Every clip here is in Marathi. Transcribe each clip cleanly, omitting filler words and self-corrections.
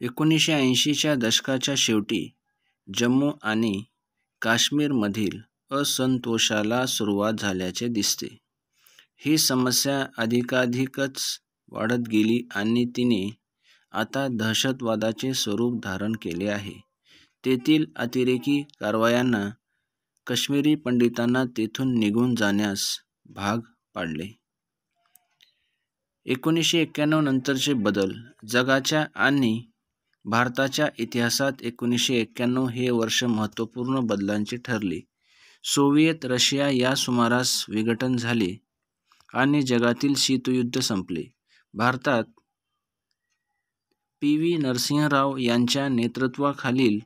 1980च्या दशकाच्या शेवटी जम्मू आणि काश्मीरमधील असंतोषाला सुरुवात झाल्याचे दिसते. ही समस्या अधिकाधिकच वाढत गेली आणि तिने आता दहशतवादाचे स्वरूप धारण केले आहे. तेथील अतिरेकी कारवायांना काश्मीरी पंडितांना तेथून निघून जाण्यास भाग पाडले. 1991 नंतरचे बदल. जगाच्या आणि भारताच्या इतिहासात 1991 हे वर्ष महत्त्वपूर्ण बदलांचे ठरले. सोव्हिएत रशिया या सुमारास विघटन झाले आणि जगातील शीतयुद्ध संपले. भारतात पी. नरसिंहराव यांच्या नेतृत्वाखालील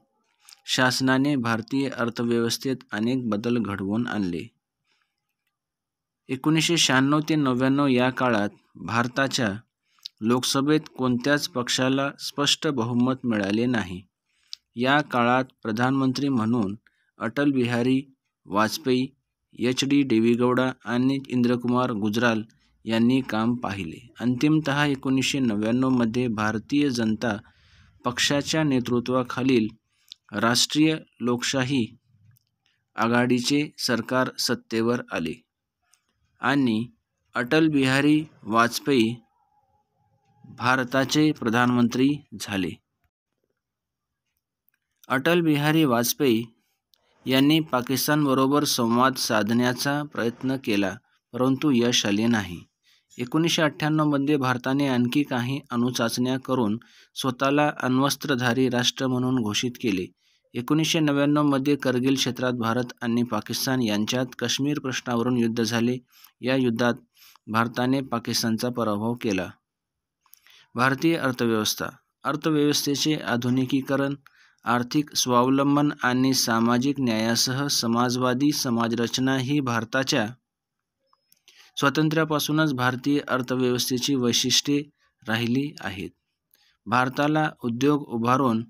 शासनाने भारतीय अर्थव्यवस्थेत अनेक बदल घडवून आणले. 1996 ते 1999 या काळात भारताच्या लोकसभेत कोणत्याच पक्षाला स्पष्ट बहुमत मिळाले नाही. या काळात प्रधानमंत्री म्हणून अटल बिहारी वाजपेयी, एच. डी. देवेगौडा आणि इंदिराकुमार गुजराल यांनी काम पाहिले. अंतिमतः 1999 मध्ये भारतीय जनता पक्षाच्या नेतृत्वाखालील राष्ट्रीय लोकशाही आघाडीचे सरकार सत्तेवर आले आणि अटल बिहारी वाजपेयी भारताचे प्रधानमंत्री झाले. अटल बिहारी वाजपेयी यांनी पाकिस्तानबरोबर संवाद साधण्याचा प्रयत्न केला, परंतु यश आले नाही. 1998 मध्ये भारताने आणखी काही अणुचाचण्या करून स्वतःला अण्वस्त्रधारी राष्ट्र म्हणून घोषित केले. 1999 मध्ये करगिल क्षेत्रात भारत आणि पाकिस्तान यांच्यात काश्मीर प्रश्नावरून युद्ध झाले. या युद्धात भारताने पाकिस्तानचा पराभव केला. भारतीय अर्थव्यवस्थेचे आधुनिकीकरण, आर्थिक स्वावलंबन आणि सामाजिक न्यायासह समाजवादी समाजरचना ही भारताच्या स्वातंत्र्यापासूनच भारतीय अर्थव्यवस्थेची वैशिष्ट्ये राहिली आहेत. भारताला उद्योग उभारून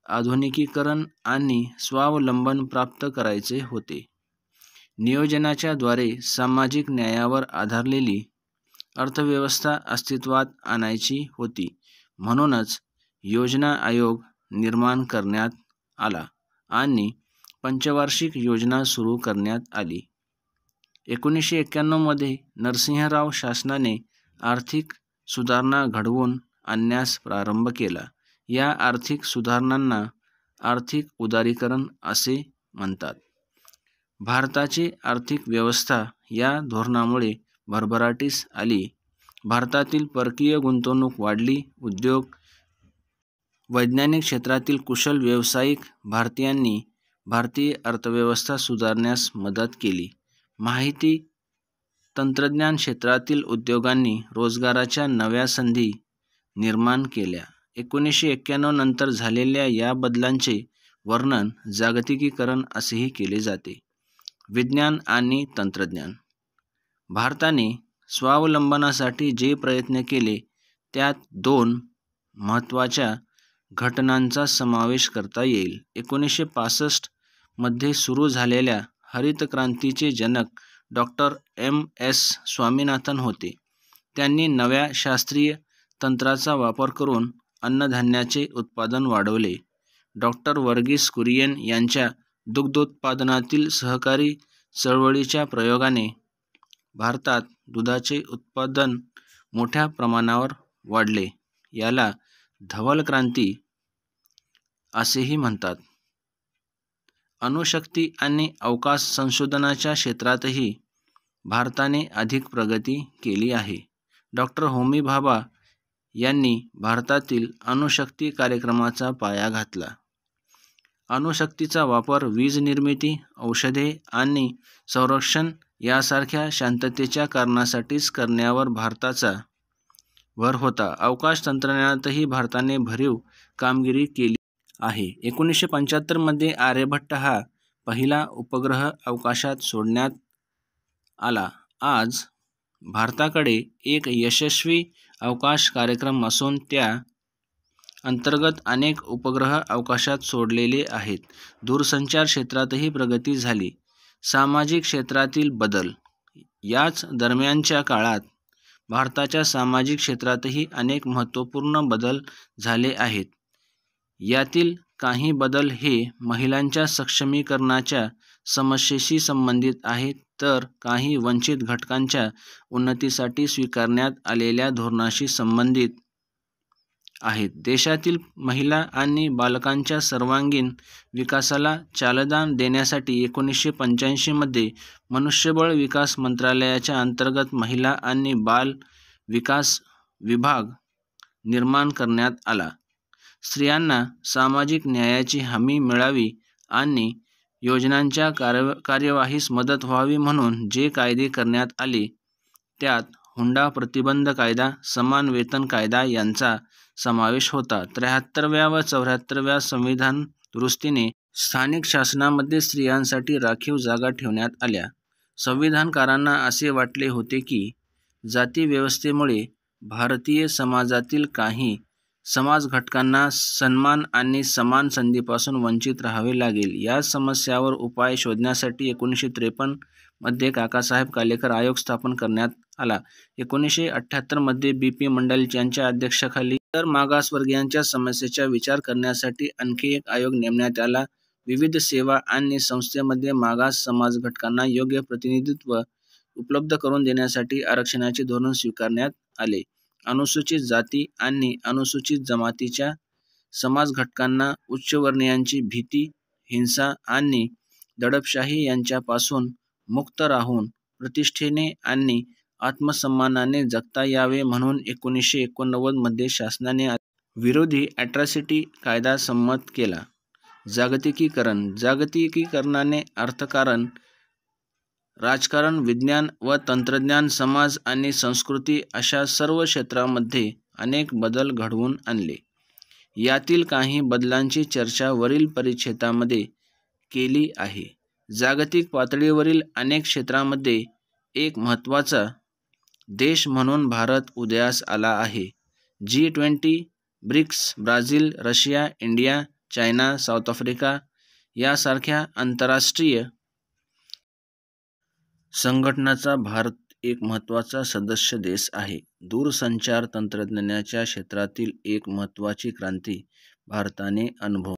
आधुनिकीकरण आणि स्वावलंबन प्राप्त करायचे होते. नियोजनाच्या द्वारे सामाजिक न्यायावर आधारलेली अर्थव्यवस्था अस्तित्वात आणायची होती. म्हणूनच योजना आयोग निर्माण करण्यात आला आणि पंचवार्षिक योजना सुरू करण्यात आली. 1991 मध्ये नरसिंहराव शासनाने आर्थिक सुधारणा घडवून आणण्यास प्रारंभ केला. या आर्थिक सुधारणांना आर्थिक उदारीकरण असे म्हणतात. भारताची आर्थिक व्यवस्था या धोरणामुळे भरभराटीस आली. भारतातील परकीय गुंतवणूक वाढली. उद्योग, वैज्ञानिक क्षेत्रातील कुशल व्यावसायिक भारतीयांनी भारतीय अर्थव्यवस्था सुधारण्यास मदत केली. माहिती तंत्रज्ञान क्षेत्रातील उद्योगांनी रोजगाराच्या नव्या संधी निर्माण केल्या. 1991 नंतर झालेल्या या बदलांचे वर्णन जागतिकीकरण असेही केले जाते. विज्ञान आणि तंत्रज्ञान. भारताने स्वावलंबनासाठी जे प्रयत्न केले त्यात दोन महत्त्वाच्या घटनांचा समावेश करता येईल. 1965 मध्ये सुरू झालेल्या हरित क्रांतीचे जनक डॉ. एम. एस. स्वामीनाथन होते. त्यांनी नव्या शास्त्रीय तंत्राचा वापर करून अन्नधान्याचे उत्पादन वाढवले. डॉ. वर्गीस कुरियन यांच्या दुग्धोत्पादनातील सहकारी चळवळीच्या प्रयोगाने भारतात दुधाचे उत्पादन मोठ्या प्रमाणावर वाढले. याला धवल क्रांती असेही म्हणतात. अणुशक्ती आणि अवकाश संशोधनाच्या क्षेत्रातही भारताने अधिक प्रगती केली आहे. डॉ. होमी भाभा यांनी भारतातील अणुशक्ती कार्यक्रमाचा पाया घातला. अणुशक्तीचा वापर वीज निर्मिती, औषधे आणि संरक्षण यासारख्या शांततेच्या कारणासाठीच करण्यावर भारताचा भर होता. अवकाश तंत्रज्ञानातही भारताने भरीव कामगिरी केली आहे. 1975 मध्ये आर्यभट्ट हा पहिला उपग्रह अवकाशात सोडण्यात आला. आज भारताकडे एक यशस्वी अवकाश कार्यक्रम असून त्या अंतर्गत अनेक उपग्रह अवकाशात सोडलेले आहेत. दूरसंचार क्षेत्रातही प्रगती झाली. सामाजिक क्षेत्रातील बदल. याच दरम्यानच्या काळात भारताच्या सामाजिक क्षेत्रातही अनेक महत्त्वपूर्ण बदल झाले आहेत. यातील काही बदल हे महिलांच्या सक्षमीकरणाच्या समस्येशी संबंधित आहेत, तर काही वंचित घटकांच्या उन्नतीसाठी स्वीकारण्यात आलेल्या धोरणाशी संबंधित आहेत. देशातील महिला आणि बालकांच्या सर्वांगीण विकासाला चालना देण्यासाठी 1985 मध्ये मनुष्यबळ विकास मंत्रालयाच्या अंतर्गत महिला आणि बाल विकास विभाग निर्माण करण्यात आला. स्त्रियांना सामाजिक न्यायाची हमी मिळावी आणि योजनांच्या कार्यवाहीस मदत व्हावी म्हणून जे कायदे करण्यात आले त्यात हुंडा प्रतिबंध कायदा, समान वेतन कायदा यांचा समावेश होता. 73व्या व 74व्या संविधान दुरुस्तीने स्थानिक शासनामध्ये स्त्रियांसाठी राखीव जागा ठेवण्यात आल्या. संविधानकारांना असे वाटले होते की जाती व्यवस्थेमुळे भारतीय समाजातील काही समाज घटकांना सन्मान आणि समान संधीपासून वंचित राहावे लागेल. या समस्यावर उपाय शोधण्यासाठी 1953 मध्ये काकासाहेब कालेकर आयोग स्थापन करण्यात आला. 1978 मध्ये बी.पी. मंडल यांच्या अध्यक्षतेखाली इतर मागासवर्गीयांच्या समस्येचा विचार करण्यासाठी आणखी एक आयोग नेमण्यात आला. विविध सेवा आणि संस्थेमध्ये मागास समाज घटकांना योग्य प्रतिनिधित्व उपलब्ध करून देण्यासाठी आरक्षणाचे धोरण स्वीकारण्यात आले. अनुसूचित जाती आणि अनुसूचित जमातीच्या समाज घटकांना उच्चवर्णीयांची भीती, हिंसा आणि दडपशाही यांच्यापासून मुक्त राहून प्रतिष्ठेने आणि आत्मसन्मानाने जगता यावे म्हणून 1989 मध्ये शासनाने विरोधी अॅट्रॉसिटी कायदा संमत केला. जागतिकीकरणाने अर्थकारण, राजकारण, विज्ञान व तंत्रज्ञान, समाज आणि संस्कृती अशा सर्व क्षेत्रांमध्ये अनेक बदल घडवून आणले. यातील काही बदलांची चर्चा वरील परिच्छेदामध्ये केली आहे. जागतिक पातळीवरील अनेक क्षेत्रांमध्ये एक महत्त्वाचा देश म्हणून भारत उदयास आला आहे. G20, BRICS, Brazil, Russia, India, China, South Africa यासारख्या आंतरराष्ट्रीय संघटनांचा भारत एक महत्त्वाचा सदस्य देश आहे. दूरसंचार तंत्रज्ञानाच्या क्षेत्रातील एक महत्त्वाची क्रांती भारताने अनुभवली.